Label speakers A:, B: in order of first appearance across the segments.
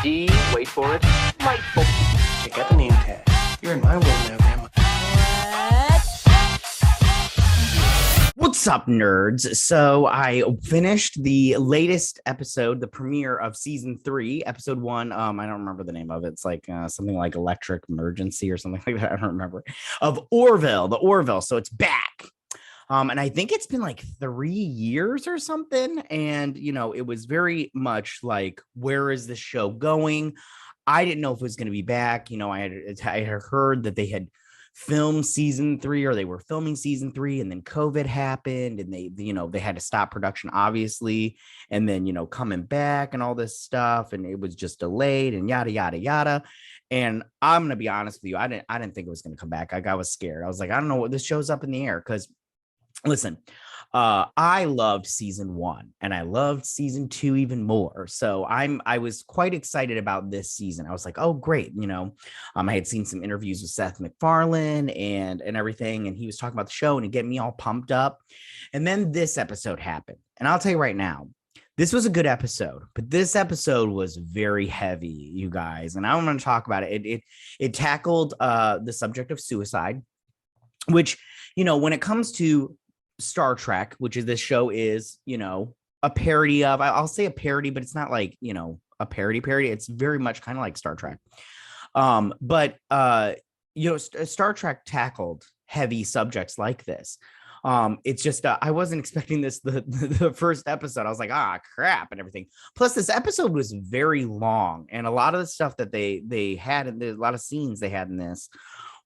A: D, wait for it, delightful.
B: Check out the name tag. You're in my world now, Grandma.
C: What's up, nerds? So I finished the latest episode, the premiere of season 3, episode 1. I don't remember the name of it. It's like something like Electric Emergency or something like that. I don't remember. Of Orville, the Orville. So it's back. And I think it's been like 3 years or something. And, you know, it was very much like, where is this show going? I didn't know if it was going to be back. You know, I had heard that they had filmed season 3, or they were filming season 3, and then COVID happened, and they had to stop production, obviously, and then, coming back and all this stuff, and it was just delayed and yada, yada, yada. And I'm going to be honest with you. I didn't think it was going to come back. I was scared. I was like, I don't know what, this show's up in the air. Cause listen, I loved season 1 and I loved season 2 even more. So I was quite excited about this season. I was like, oh, great. I had seen some interviews with Seth MacFarlane and everything, and he was talking about the show and it get me all pumped up. And then this episode happened. And I'll tell you right now, this was a good episode, but this episode was very heavy, you guys. And I'm going to talk about it. It tackled the subject of suicide, which, when it comes to Star Trek, which is this show is, a parody of, I'll say a parody, but it's not like, a parody. It's very much kind of like Star Trek. But Star Trek tackled heavy subjects like this. It's just, I wasn't expecting this, the first episode. I was like, crap and everything. Plus this episode was very long, and a lot of the stuff that they had, and there's a lot of scenes they had in this,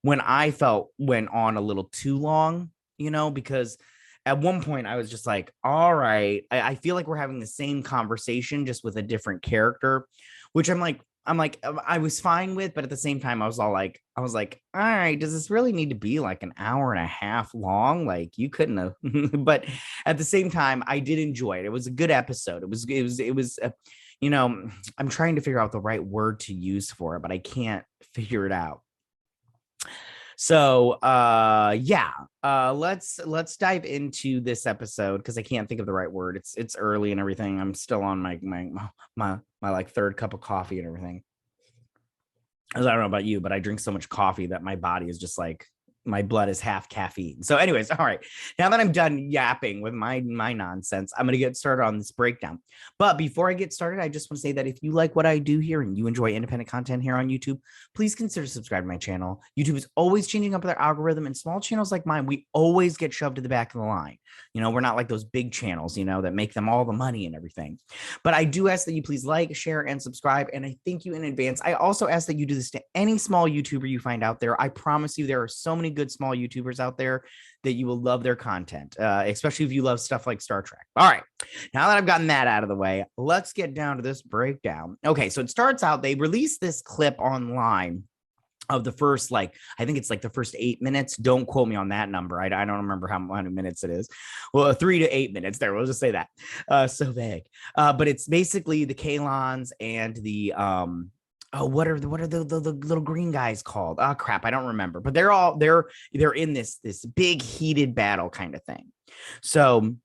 C: when I felt went on a little too long, because at one point I was just like, all right, I feel like we're having the same conversation just with a different character, which I'm like, I was fine with, but at the same time, I was like, all right, does this really need to be like an hour and a half long? Like, you couldn't have, but at the same time, I did enjoy it. It was a good episode. It was, I'm trying to figure out the right word to use for it, but I can't figure it out. So let's dive into this episode, because I can't think of the right word. It's early and everything. I'm still on my like third cup of coffee and everything. I don't know about you, but I drink so much coffee that my body is just like, my blood is half caffeine. So anyways, all right, now that I'm done yapping with my nonsense, I'm going to get started on this breakdown. But before I get started, I just want to say that if you like what I do here and you enjoy independent content here on YouTube, please consider subscribing to my channel. YouTube is always changing up their algorithm, and small channels like mine, we always get shoved to the back of the line. We're not like those big channels, that make them all the money and everything. But I do ask that you please like, share, and subscribe, and I thank you in advance. I also ask that you do this to any small YouTuber you find out there. I promise you, there are so many good small YouTubers out there that you will love their content, especially if you love stuff like Star Trek. All right, now that I've gotten that out of the way, let's get down to this breakdown. Okay, so it starts out, they released this clip online of the first, I think it's like the first 8 minutes. Don't quote me on that number. I don't remember how many minutes it is. Well, 3 to 8 minutes there. We'll just say that. So vague. But it's basically the Kaylons and the what are the little green guys called? Oh crap, I don't remember. But they're in this big heated battle kind of thing. So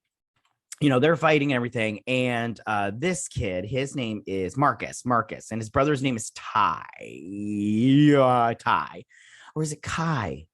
C: they're fighting and everything. And this kid, his name is Marcus, and his brother's name is Ty. Or is it Kai?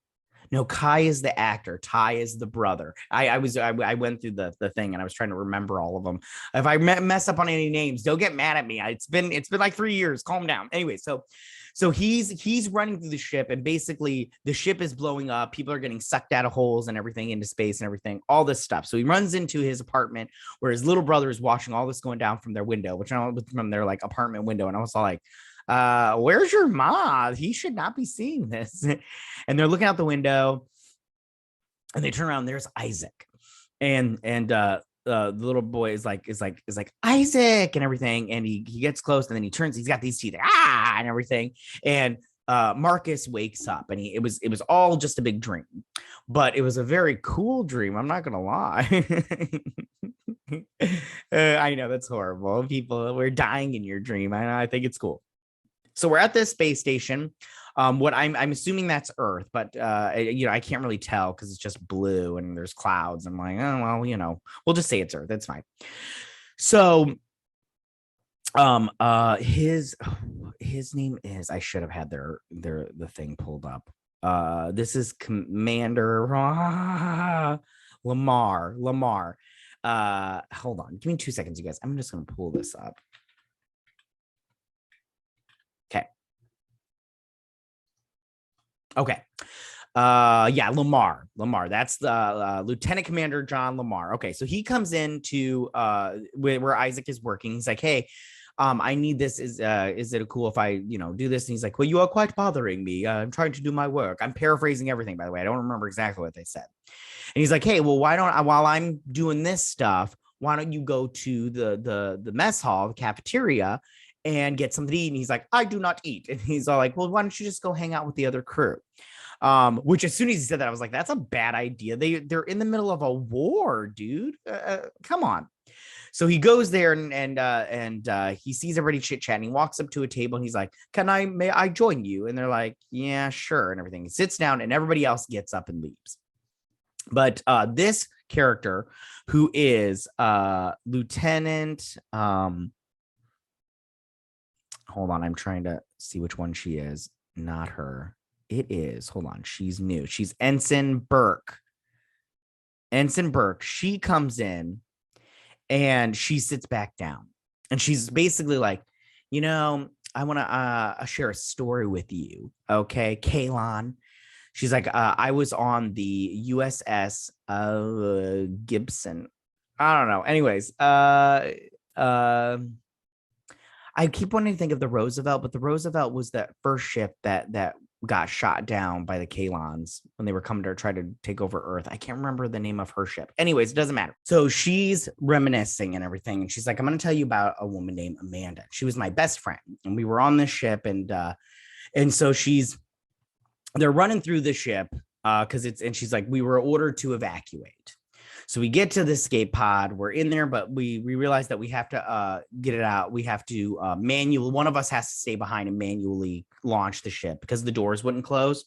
C: No, Kai is the actor. Ty is the brother. I went through the thing and I was trying to remember all of them. If I mess up on any names, don't get mad at me. It's been like 3 years. Calm down. Anyway, so he's running through the ship, and basically the ship is blowing up. People are getting sucked out of holes and everything into space and everything, all this stuff. So he runs into his apartment where his little brother is watching all this going down from their window, from their like apartment window. And I was all like, where's your mom? He should not be seeing this. And they're looking out the window, and they turn around. There's Isaac, and the little boy is like Isaac and everything, and he gets close, and then he turns. He's got these teeth, and everything, and Marcus wakes up, and it was all just a big dream, but it was a very cool dream. I'm not gonna lie. I know that's horrible. People were dying in your dream. I know. I think it's cool. So we're at this space station. What I'm assuming that's Earth, but I can't really tell because it's just blue and there's clouds. I'm like, oh well, we'll just say it's Earth. That's fine. So His name is, I should have had the thing pulled up. This is Commander Lamar. Hold on, give me 2 seconds, you guys. I'm just gonna pull this up. Okay. Yeah, Lamar. That's the Lieutenant Commander John Lamar. Okay, so he comes into where Isaac is working. He's like, hey, I need this. Is it cool if I, do this? And he's like, well, you are quite bothering me. I'm trying to do my work. I'm paraphrasing everything, by the way. I don't remember exactly what they said. And he's like, hey, well, why don't I, while I'm doing this stuff, why don't you go to the mess hall, the cafeteria, and get something to eat? And he's like, I do not eat. And he's all like, well, why don't you just go hang out with the other crew? Which as soon as he said that, I was like, that's a bad idea. They're in the middle of a war, dude. Come on. So he goes there and he sees everybody chit-chatting. He walks up to a table and he's like, may I join you? And they're like, yeah, sure. And everything. He sits down and everybody else gets up and leaves. But this character, who is Lieutenant, hold on, I'm trying to see which one she is. Not her. It is, hold on, she's new. She's Ensign Burke. She comes in and she sits back down. And she's basically like, I want to share a story with you. Okay, Kaylon. She's like, I was on the USS Gibson. I don't know. Anyways, I keep wanting to think of the Roosevelt, but the Roosevelt was that first ship that got shot down by the Kaylons when they were coming to try to take over Earth. I can't remember the name of her ship. Anyways, it doesn't matter. So she's reminiscing and everything. And she's like, I'm going to tell you about a woman named Amanda. She was my best friend. And we were on this ship. And so they're running through the ship and she's like, we were ordered to evacuate. So we get to the escape pod. We're in there, but we realize that we have to get it out. We have to one of us has to stay behind and manually launch the ship because the doors wouldn't close.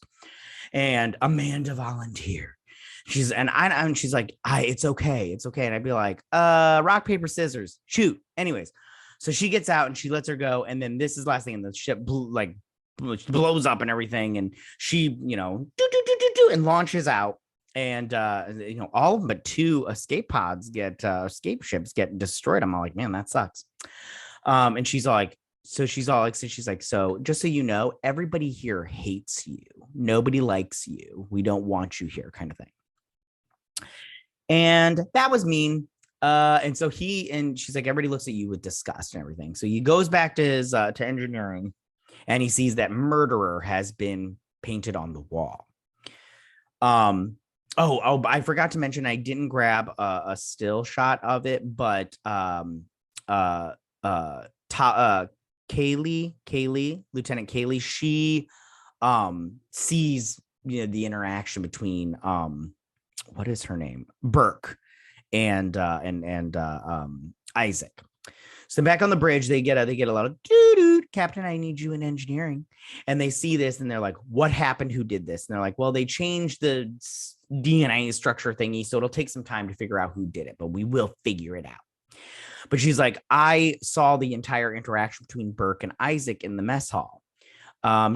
C: And Amanda volunteered. She's like, it's okay. And I'd be like, rock, paper, scissors, shoot. Anyways, so she gets out and she lets her go. And then this is the last thing, and the ship blows up and everything. And she, and launches out. And all of them but 2 escape ships get destroyed. I'm all like, man, that sucks. And she's like, so just so you know, everybody here hates you. Nobody likes you. We don't want you here, kind of thing. And that was mean. And so she's like, everybody looks at you with disgust and everything. So he goes back to his to engineering, and he sees that murderer has been painted on the wall. Oh, I forgot to mention, I didn't grab a still shot of it, but Kaylee, Lieutenant Kaylee, she sees the interaction between what is her name? Burke and Isaac. So back on the bridge, they get a lot of doo-doo, Captain, I need you in engineering. And they see this and they're like, what happened? Who did this? And they're like, well, they changed the DNA structure thingy, so it'll take some time to figure out who did it, but we will figure it out. But she's like, I saw the entire interaction between Burke and Isaac in the mess hall.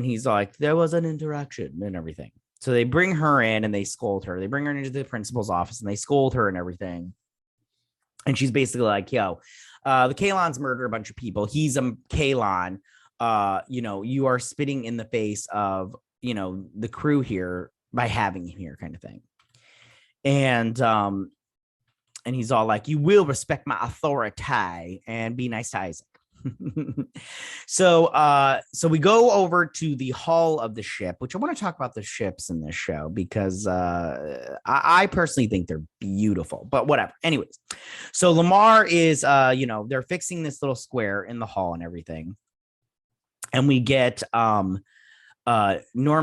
C: He's like, there was an interaction and everything. So they bring her in and they scold her. They bring her into the principal's office and they scold her and everything. And she's basically like, yo, the Kaylons murdered a bunch of people. He's a Kaylon. You are spitting in the face of, the crew here by having him here, kind of thing. And he's all like, you will respect my authority and be nice to Isaac. So we go over to the hull of the ship, which I want to talk about the ships in this show because I personally think they're beautiful, but whatever. Anyways, so Lamar is, they're fixing this little square in the hull and everything. And we get Norm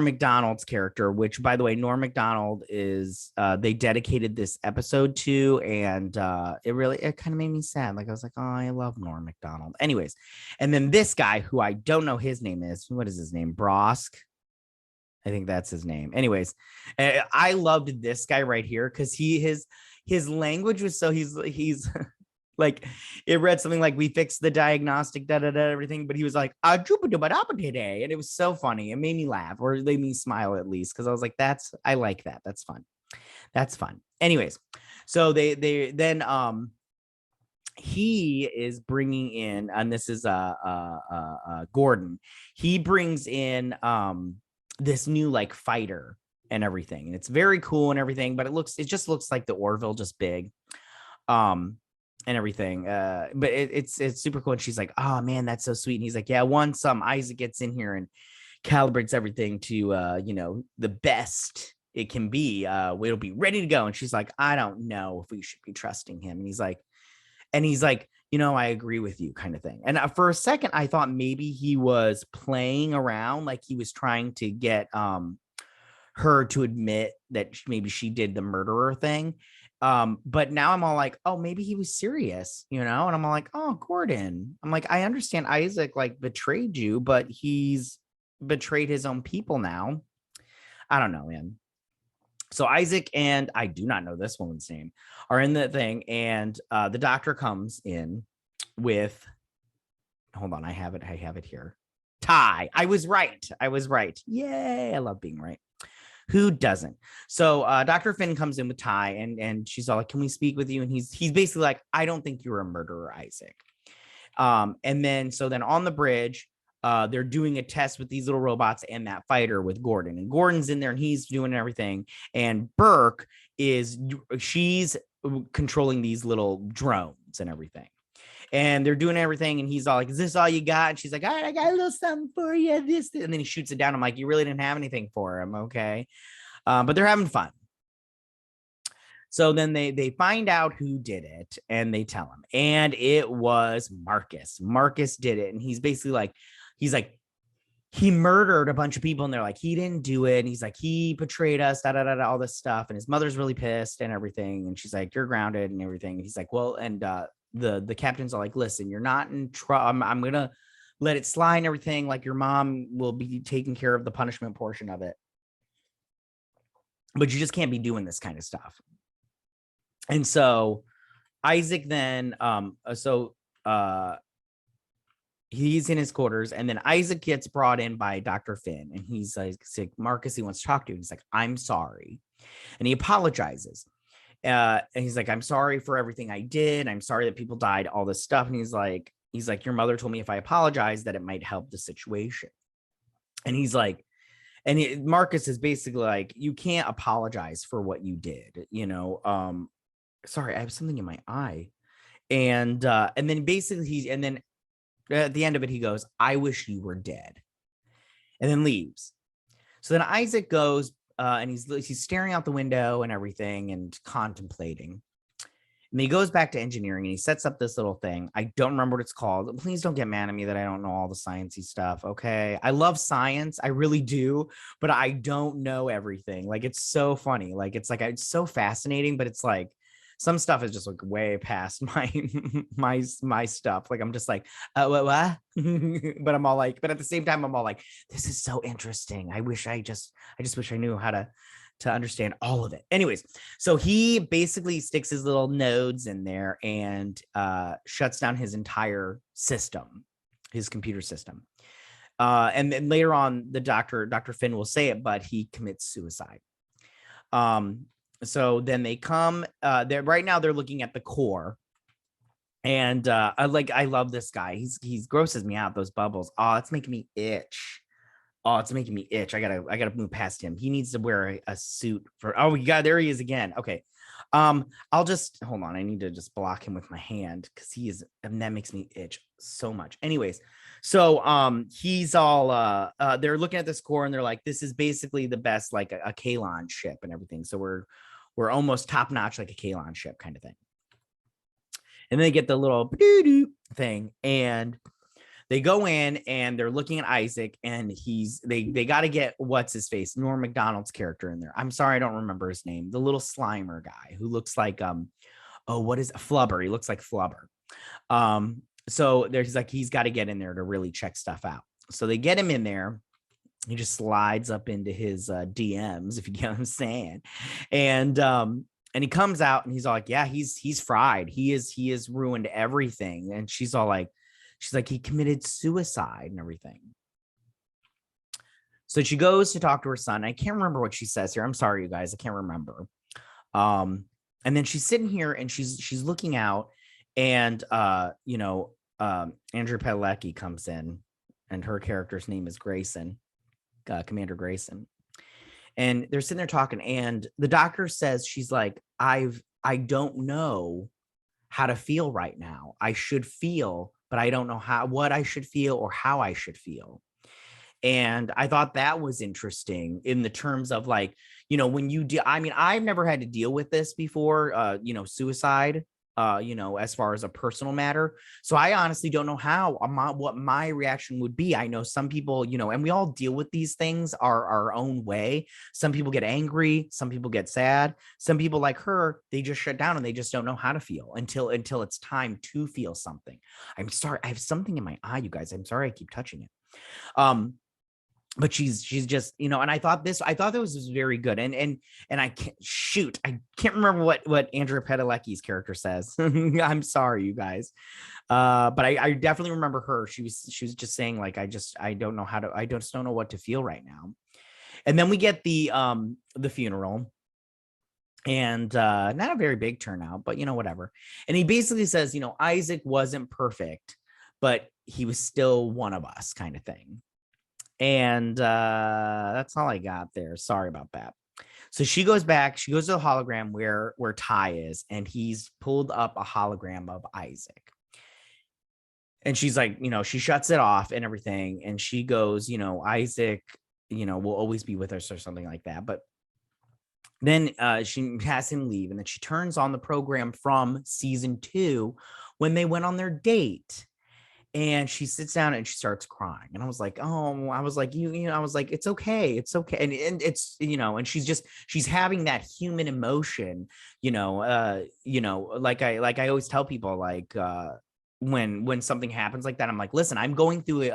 C: Macdonald's character, which, by the way, Norm Macdonald is they dedicated this episode to, and it kind of made me sad. Like, I was like, oh, I love Norm Macdonald. Anyways, and then this guy, who I don't know his name is, what is his name? Brosk, I think that's his name. Anyways, I loved this guy right here because his language was so he's Like it read something like we fixed the diagnostic, da da da everything, but he was like today, and it was so funny. It made me laugh, or it made me smile at least, because I was like, I like that. That's fun. That's fun. Anyways, so they then he is bringing in, and this is Gordon. He brings in this new like fighter and everything, and it's very cool and everything, but it just looks like the Orville, just big. And everything. But it's super cool. And she's like, oh man, that's so sweet. And he's like, yeah, once Isaac gets in here and calibrates everything to the best it can be, it'll be ready to go. And she's like, I don't know if we should be trusting him. And he's like, I agree with you, kind of thing. And for a second, I thought maybe he was playing around, like he was trying to get her to admit that maybe she did the murderer thing. But now I'm all like, oh, maybe he was serious, and I'm all like, oh, Gordon. I'm like, I understand Isaac like betrayed you, but he's betrayed his own people now. I don't know, man. So Isaac and I do not know this woman's name are in the thing, and the doctor comes in with, hold on, I have it here. Ty. I was right. Yay, I love being right. Who doesn't? So Dr. Finn comes in with Ty, and she's all like, can we speak with you? And he's basically like, I don't think you're a murderer, Isaac. And then on the bridge, they're doing a test with these little robots and that fighter with Gordon. And Gordon's in there and he's doing everything. And Burke she's controlling these little drones and everything. And they're doing everything, and he's all like, is this all you got? And she's like, all right, I got a little something for you. And then he shoots it down. I'm like, you really didn't have anything for him, okay? But they're having fun. So then they find out who did it, and they tell him. And it was Marcus. Marcus did it. And he's basically like, he murdered a bunch of people, and they're like, he didn't do it. And he's like, he betrayed us, all this stuff. And his mother's really pissed and everything. And she's like, you're grounded and everything. And he's like, well, and the captains are like, listen, you're not in trouble. I'm gonna let it slide and everything. Like, your mom will be taking care of the punishment portion of it, but you just can't be doing this kind of stuff. And so Isaac then he's in his quarters, and then Isaac gets brought in by Dr. Finn, and he's like, Marcus, he wants to talk to you. He's like, I'm sorry. And he apologizes. And he's like, I'm sorry for everything I did. I'm sorry that people died, all this stuff. And he's like, your mother told me if I apologize that it might help the situation. And he's like, Marcus is basically like, you can't apologize for what you did, sorry, I have something in my eye. And then basically at the end of it, he goes, I wish you were dead, and then leaves. So then Isaac goes, and he's staring out the window and everything and contemplating. And he goes back to engineering, and he sets up this little thing. I don't remember what it's called. Please don't get mad at me that I don't know all the sciencey stuff. Okay. I love science. I really do, but I don't know everything. Like, it's so funny. Like, it's so fascinating, but it's like, some stuff is just like way past my stuff. Like, I'm just like, what? But I'm all like, but at the same time, I'm all like, this is so interesting. I just wish I knew how to understand all of it. Anyways, so he basically sticks his little nodes in there and shuts down his entire system, his computer system. And then later on, Dr. Finn will say it, but he commits suicide. So then they come, right now they're looking at the core, and I love this guy. He's grosses me out, those bubbles. Oh, it's making me itch. I gotta move past him. He needs to wear a suit for, oh my God, there he is again. Okay. I'll just hold on. I need to just block him with my hand, because and that makes me itch so much. Anyways, so he's all they're looking at this core, and they're like, this is basically the best, like a Kaylon ship and everything. So we're almost top notch, like a Kaylon ship kind of thing. And then they get the little thing, and they go in, and they're looking at Isaac, and they got to get what's his face, Norm Macdonald's character in there. I'm sorry, I don't remember his name. The little Slimer guy who looks like what is Flubber? He looks like Flubber. So he's got to get in there to really check stuff out. So they get him in there. He just slides up into his DMs, if you get what I'm saying. And And he comes out and he's all like, yeah, he's fried. He is ruined everything. And she's like, he committed suicide and everything. So she goes to talk to her son. I can't remember what she says here. I'm sorry, you guys. I can't remember. And then she's sitting here and she's looking out, and Andrew Padalecki comes in, and her character's name is Grayson, Commander Grayson. And they're sitting there talking, and the doctor says, she's like, I don't know how to feel right now. I should feel, but I don't know what I should feel or how I should feel. And I thought that was interesting in the terms of like, when you do, I mean, I've never had to deal with this before, suicide, as far as a personal matter. So I honestly don't know what my reaction would be. I know some people, and we all deal with these things our own way. Some people get angry, some people get sad, some people like her, they just shut down and they just don't know how to feel until it's time to feel something. I'm sorry, I have something in my eye, you guys. I'm sorry I keep touching it. But she's just, and I thought that was very good. And I can't remember what Andrea Padalecki's character says. I'm sorry, you guys. But I definitely remember her. She was just saying like, I just don't know what to feel right now. And then we get the funeral, and not a very big turnout, but whatever. And he basically says, Isaac wasn't perfect, but he was still one of us, kind of thing. And that's all I got there. Sorry about that. So she goes back, she goes to the hologram where Ty is, and he's pulled up a hologram of Isaac. And she's like, she shuts it off and everything. And she goes, Isaac, will always be with us or something like that. But then she has him leave. And then she turns on the program from season 2 when they went on their date. And she sits down and she starts crying. And I was like, oh, I was like, I was like, it's okay. It's okay. And it's, and she's having that human emotion, like I always tell people, like, when something happens like that, I'm like, listen, I'm going through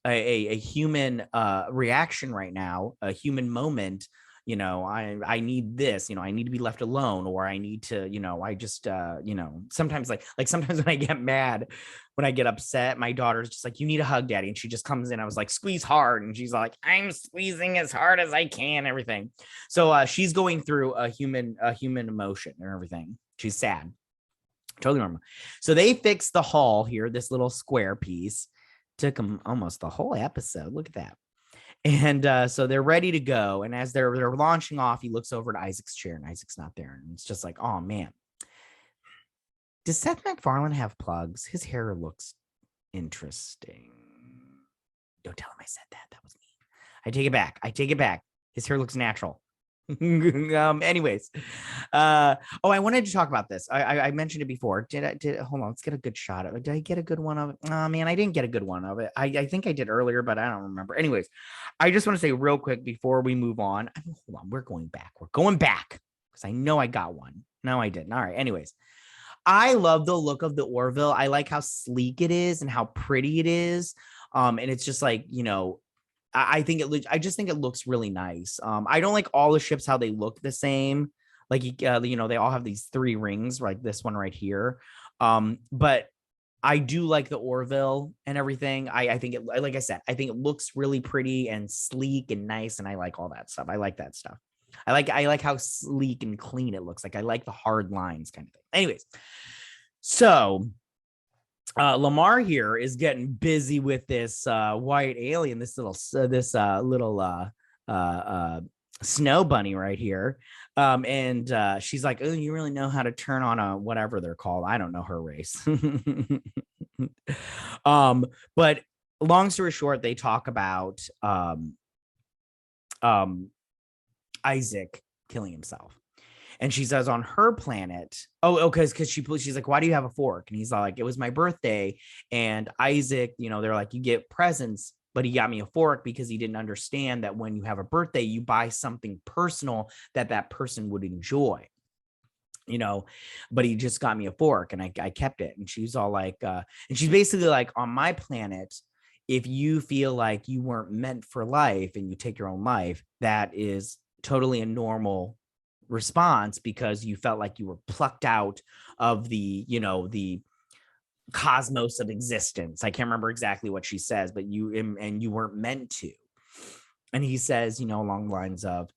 C: a human reaction right now, a human moment. I need this, I need to be left alone, or I need to, I just, sometimes like sometimes when I get mad, when I get upset, my daughter's just like, you need a hug, daddy. And she just comes in. I was like, squeeze hard. And she's like, I'm squeezing as hard as I can, everything. So she's going through a human emotion and everything. She's sad. Totally normal. So they fixed the hall here, this little square piece. Took them almost the whole episode. Look at that. And so they're ready to go. And as they're launching off, he looks over at Isaac's chair, and Isaac's not there. And it's just like, oh, man. Does Seth MacFarlane have plugs? His hair looks interesting. Don't tell him I said that. That was me. I take it back. His hair looks natural. Anyways. I wanted to talk about this. I mentioned it before. Hold on, let's get a good shot of it. Did I get a good one of it? Oh man, I didn't get a good one of it. I think I did earlier, but I don't remember. Anyways, I just want to say real quick before we move on. Hold on, we're going back because I know I got one. No, I didn't. All right. Anyways, I love the look of the Orville. I like how sleek it is and how pretty it is. And it's just like, I just think it looks really nice. I don't like all the ships, how they look the same. Like, they all have these 3 rings, like this one right here. But I do like the Orville and everything. I think it, like I said, I think it looks really pretty and sleek and nice. And I like all that stuff. I like that stuff. I like how sleek and clean it looks like. I like the hard lines kind of thing. Anyways, so Lamar here is getting busy with this white alien, this little snow bunny right here. And she's like, oh, you really know how to turn on a whatever they're called. I don't know her race. But long story short, they talk about Isaac killing himself. And she says on her planet, because she's like, why do you have a fork? And he's like, it was my birthday. And Isaac, they're like, you get presents, but he got me a fork because he didn't understand that when you have a birthday, you buy something personal that person would enjoy. But he just got me a fork, and I kept it. And she's all like, and she's basically like, on my planet, if you feel like you weren't meant for life and you take your own life, that is totally a normal response because you felt like you were plucked out of the cosmos of existence. I can't remember exactly what she says, but you weren't meant to. And he says, along the lines of,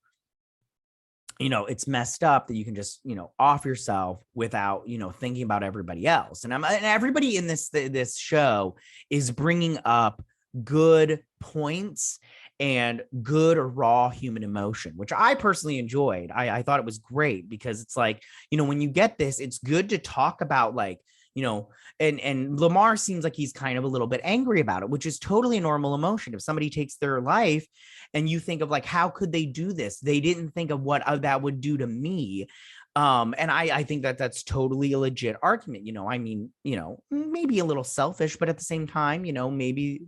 C: it's messed up that you can just, off yourself without, thinking about everybody else. And everybody in this show is bringing up good points and good raw human emotion, which I personally enjoyed. I thought it was great because it's like, when you get this, it's good to talk about like, and Lamar seems like he's kind of a little bit angry about it, which is totally a normal emotion. If somebody takes their life and you think of like, how could they do this? They didn't think of what that would do to me. And I think that that's totally a legit argument. Maybe a little selfish, but at the same time, maybe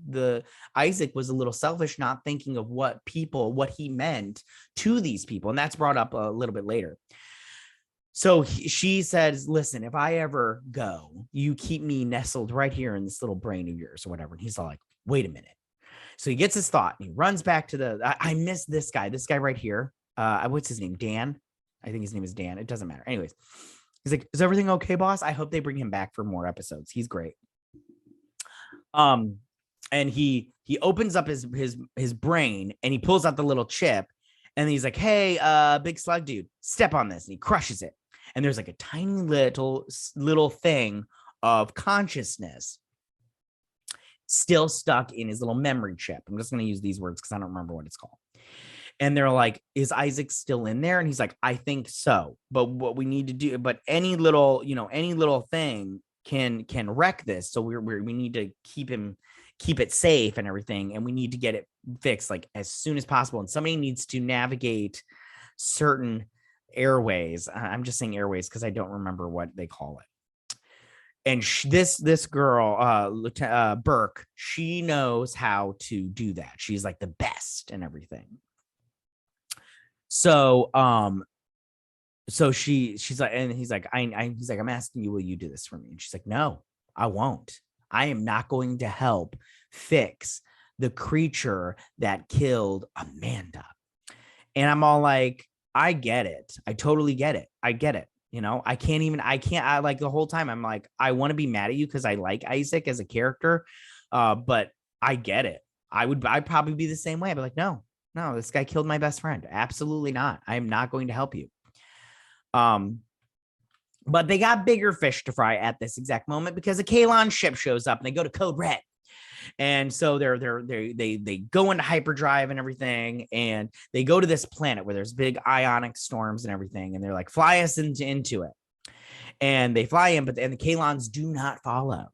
C: Isaac was a little selfish, not thinking of what he meant to these people. And that's brought up a little bit later. So she says, listen, if I ever go, you keep me nestled right here in this little brain of yours or whatever. And he's all like, wait a minute. So he gets his thought and he runs back to I miss this guy right here. What's his name? Dan. I think his name is Dan. It doesn't matter. Anyways, he's like, is everything okay, boss? I hope they bring him back for more episodes. He's great. And he opens up his brain and he pulls out the little chip and he's like, hey, big slug dude, step on this. And he crushes it. And there's like a tiny little thing of consciousness still stuck in his little memory chip. I'm just going to use these words because I don't remember what it's called. And they're like, is Isaac still in there? And he's like, I think so. But what we need to do, but any little thing can wreck this. So we need to keep it safe and everything. And we need to get it fixed like as soon as possible. And somebody needs to navigate certain airways. I'm just saying airways because I don't remember what they call it. And this girl, Burke, she knows how to do that. She's like the best and everything. So she's like, and he's like, he's like, I'm asking you, will you do this for me? And she's like, no, I won't. I am not going to help fix the creature that killed Amanda. And I'm all like, I get it. I totally get it. I get it. I like the whole time I'm like, I want to be mad at you because I like Isaac as a character. But I get it. I'd probably be the same way. I'd be like, no, this guy killed my best friend. Absolutely not. I am not going to help you. But they got bigger fish to fry at this exact moment because a Kaylon ship shows up and they go to Code Red. And so they go into hyperdrive and everything, and they go to this planet where there's big ionic storms and everything, and they're like, fly us into it. And they fly in, and the Kaylons do not follow.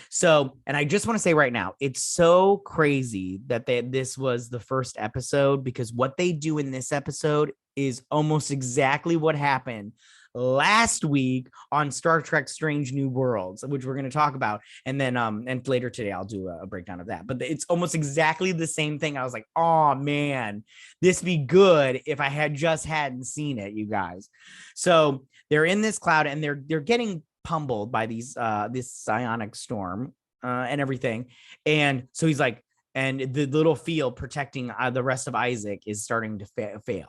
C: So, and I just want to say right now, it's so crazy that this was the first episode, because what they do in this episode is almost exactly what happened last week on Star Trek Strange New Worlds, which we're going to talk about. And then and later today I'll do a breakdown of that. But it's almost exactly the same thing. I was like, oh man, this be good if I hadn't seen it, you guys. So they're in this cloud and they're getting pummeled by this psionic storm and everything. And so he's like, and the little field protecting the rest of Isaac is starting to fail.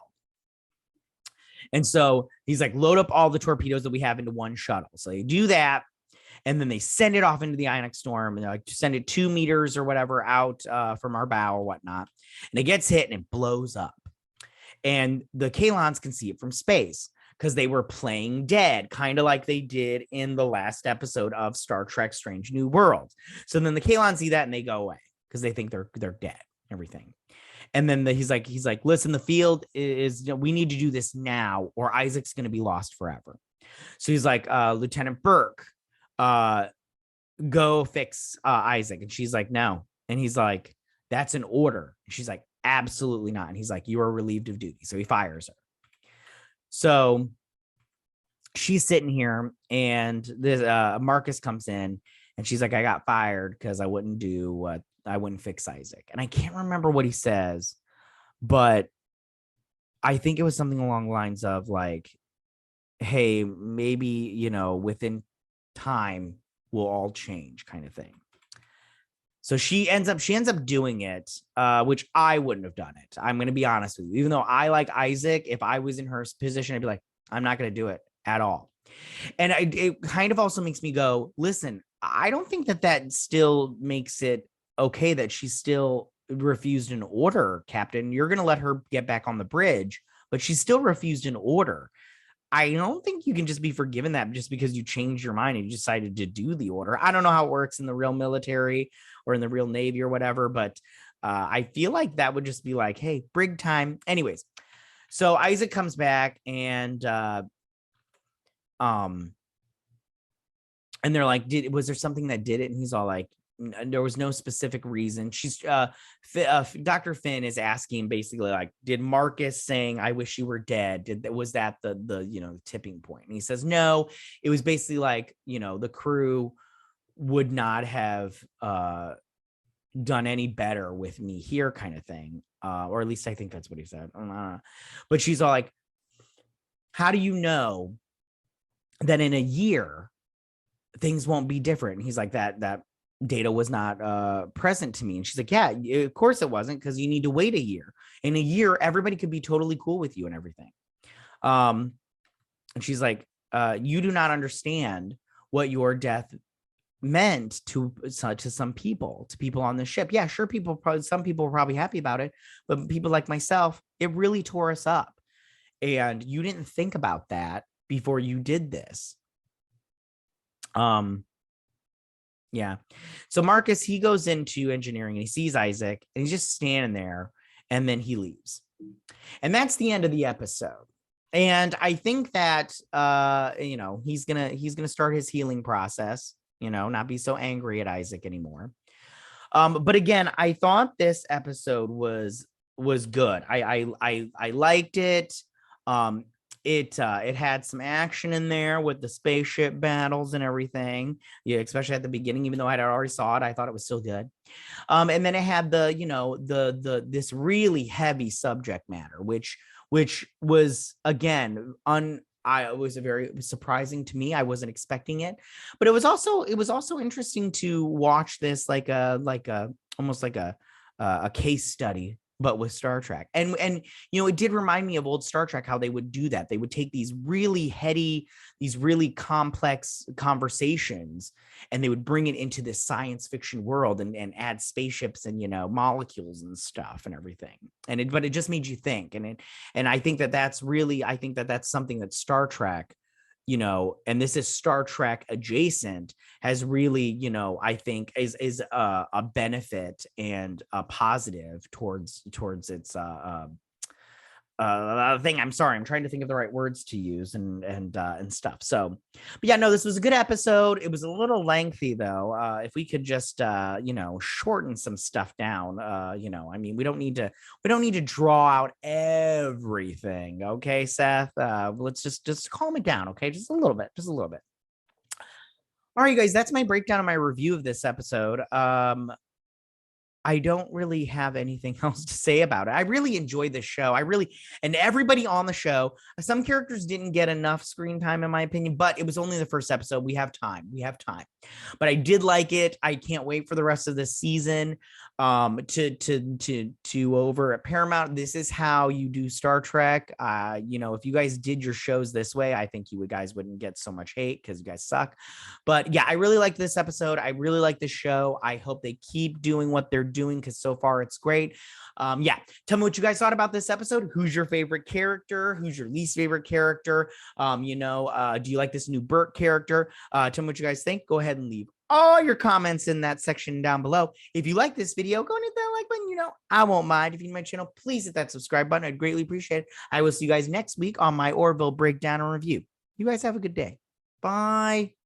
C: And so he's like, load up all the torpedoes that we have into one shuttle. So they do that. And then they send it off into the ionic storm, and they're like, send it 2 meters or whatever out from our bow or whatnot. And it gets hit and it blows up. And the Kaylons can see it from space because they were playing dead, kind of like they did in the last episode of Star Trek Strange New Worlds. So then the Kaylons see that and they go away because they think they're dead, everything. And then he's like, listen, the field is, we need to do this now or Isaac's going to be lost forever. So he's like, Lieutenant Burke, go fix Isaac. And she's like, no. And he's like, that's an order. And she's like, absolutely not. And he's like, you are relieved of duty. So he fires her. So she's sitting here and this Marcus comes in and she's like, I got fired because I wouldn't fix Isaac. And I can't remember what he says, but I think it was something along the lines of like, hey, maybe, within time we'll all change, kind of thing. So she ends up doing it, which I wouldn't have done it. I'm going to be honest with you. Even though I like Isaac, if I was in her position, I'd be like, I'm not going to do it at all. And it kind of also makes me go, listen, I don't think that still makes it okay that she still refused an order, Captain. You're going to let her get back on the bridge, but she still refused an order. I don't think you can just be forgiven that just because you changed your mind and you decided to do the order. I don't know how it works in the real military or in the real Navy or whatever, but I feel like that would just be like, hey, brig time. Anyways, so Isaac comes back and they're like, was there something that did it? And he's all like, there was no specific reason. She's Dr. Finn is asking basically like, did Marcus saying I wish you were dead, was that the tipping point? And he says no, it was basically like, the crew would not have done any better with me here, kind of thing, or at least I think that's what he said. But she's all like, how do you know that in a year things won't be different? And he's like, that data was not present to me. And she's like, yeah, of course it wasn't, because you need to wait a year. In a year, everybody could be totally cool with you and everything. And she's like, you do not understand what your death meant to some people, to people on the ship. Yeah, sure, some people were probably happy about it, but people like myself, it really tore us up. And you didn't think about that before you did this. Yeah. So Marcus, he goes into engineering and he sees Isaac and he's just standing there, and then he leaves. And that's the end of the episode. And I think that he's gonna start his healing process, not be so angry at Isaac anymore. But again, I thought this episode was good. I liked it. It had some action in there with the spaceship battles and everything. Yeah, especially at the beginning, even though I had already saw it, I thought it was still good. And then it had this really heavy subject matter, which was again it was very surprising to me. I wasn't expecting it, but it was also interesting to watch this like almost like a case study, but with Star Trek. And it did remind me of old Star Trek, how they would do that. They would take these really heady, these really complex conversations, and they would bring it into this science fiction world and add spaceships and, molecules and stuff and everything. But it just made you think. And I think that's something that Star Trek, and this is Star Trek adjacent, has really, I think is a benefit and a positive towards its thing. I'm sorry, I'm trying to think of the right words to use and stuff. So, but yeah, no, this was a good episode. It was a little lengthy though. If we could just shorten some stuff down, I mean, we don't need to draw out everything. Okay, Seth, let's just calm it down. Okay, just a little bit. All right, you guys, that's my breakdown of my review of this episode. I don't really have anything else to say about it. I really enjoyed this show. And everybody on the show, some characters didn't get enough screen time, in my opinion, but it was only the first episode. We have time. But I did like it. I can't wait for the rest of the season. To over at Paramount, this is how you do Star Trek. If you guys did your shows this way, I think you guys wouldn't get so much hate, because you guys suck. But yeah, I really like this episode. I really like this show. I hope they keep doing what they're doing, because so far it's great. Tell me what you guys thought about this episode. Who's your favorite character? Who's your least favorite character? Do you like this new Burt character? Tell me what you guys think. Go ahead and leave all your comments in that section down below. If you like this video, go and hit that like button. I won't mind. If you're new to my channel, please hit that subscribe button. I'd greatly appreciate it. I will see you guys next week on my Orville breakdown and review. You guys have a good day. Bye.